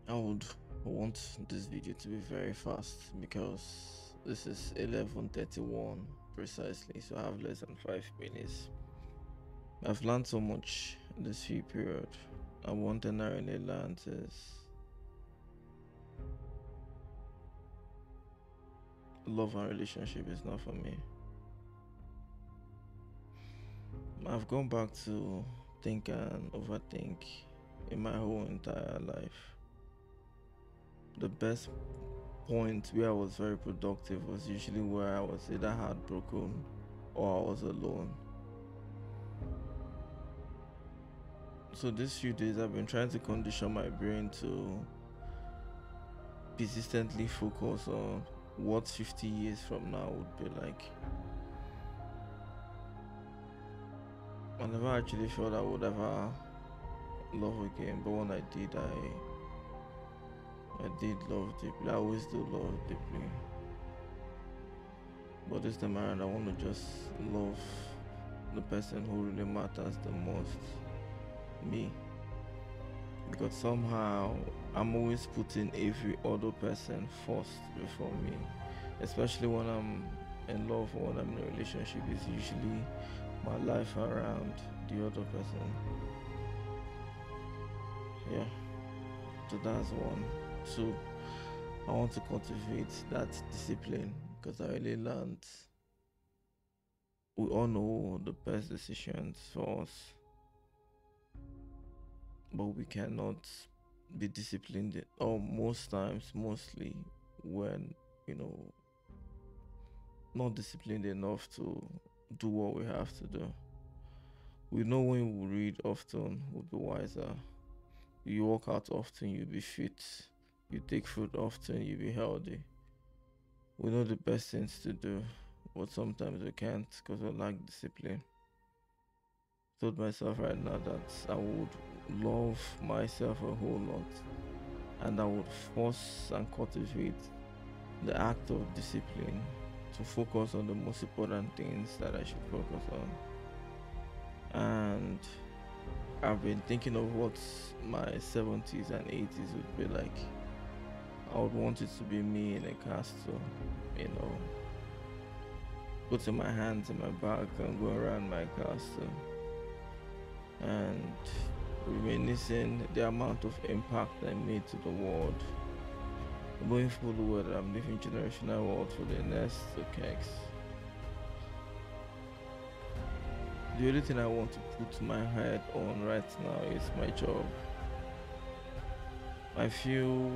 I would want this video to be very fast because this is 11:31 precisely, so I have less than 5 minutes. I've learned so much in this few period. And one thing I really learned is love and relationship is not for me. I've gone back to think and overthink in my whole entire life. The best point where I was very productive was usually where I was either heartbroken or I was alone. So these few days I've been trying to condition my brain to persistently focus on what 50 years from now would be like. I never actually felt I would ever love again, but when I did, I did love deeply. I always do love deeply. But this time around I want to just love the person who really matters the most, me. Because somehow I'm always putting every other person first before me, especially when I'm in love or when I'm in a relationship. It's usually my life around the other person. Yeah, so that's one. Two, I want to cultivate that discipline because I really learned we all know the best decisions for us, but we cannot be disciplined, or most times, mostly when you know not disciplined enough to do what we have to do. We know when we read often, we'll be wiser. You work out often, you'll be fit. You take food often, you'll be healthy. We know the best things to do, but sometimes we can't because we lack discipline. Told myself right now that I would love myself a whole lot and I would force and cultivate the act of discipline to focus on the most important things that I should focus on. And I've been thinking of what my 70s and 80s would be like. I would want it to be me in a castle, you know, putting my hands in my bag and going around my castle and reminiscing the amount of impact I made to the world. Knowing full well that I'm living generational world for the next decades. The only thing I want to put my head on right now is my job. I feel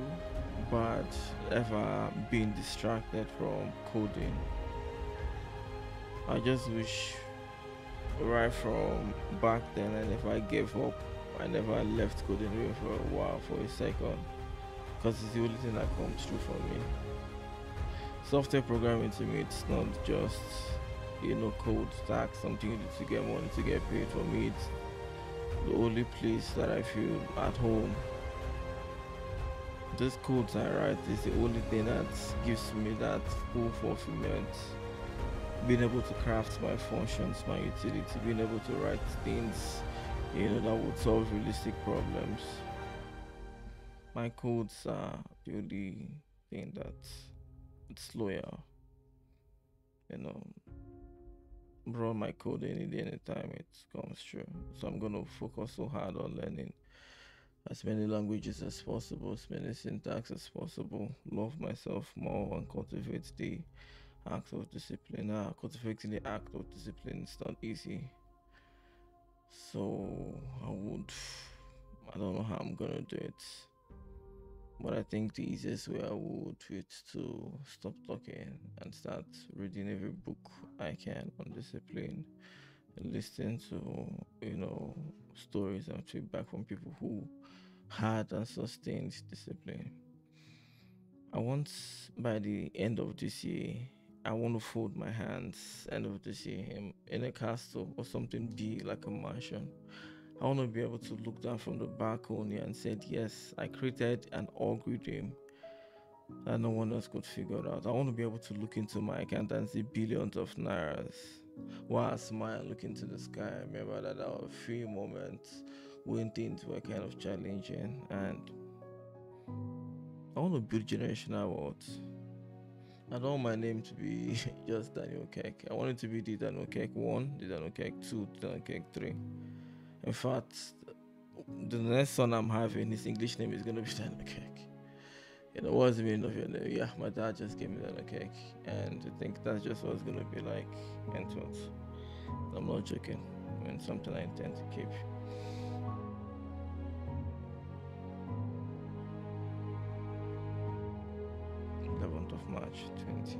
bad ever being distracted from coding. I just wish right from back then I never gave up. I never left coding even for a while, for a second, because it's the only thing that comes true for me. Software programming to me, it's not just code stack, something you do to get money, to get paid. For me, it's the only place that I feel at home. Those codes I write is the only thing that gives me that full fulfillment. Being able to craft my functions, my utility, being able to write things, that would solve realistic problems. My codes are the only thing that it's loyal. You know, run my code any day, anytime it comes true. So I'm gonna focus so hard on learning as many languages as possible, as many syntax as possible, love myself more and cultivate the act of discipline. Cultivating the act of discipline is not easy. So I don't know how I'm gonna do it. But I think the easiest way I would is to stop talking and start reading every book I can on discipline, listen to, stories and feedback from people who had and sustained discipline. I want by the end of this year, I want to fold my hands end of this year in a castle or something big like a mansion. I want to be able to look down from the balcony and said, yes, I created an algorithm that no one else could figure out. I want to be able to look into my account and see billions of nairas while I smile and look into the sky. I remember that there were a few moments when things were kind of challenging, and I want to build generational wealth. I don't want my name to be just Dannyokec. I want it to be the Dannyokec 1, the Dannyokec 2, the Dannyokec 3. In fact, the next son I'm having, his English name is going to be Dannyokec. What's the meaning of your name? Yeah, my dad just gave me Dannyokec. And I think that's just what it's going to be like. And what? I'm not joking. I mean, something I intend to keep. 11th of March 20.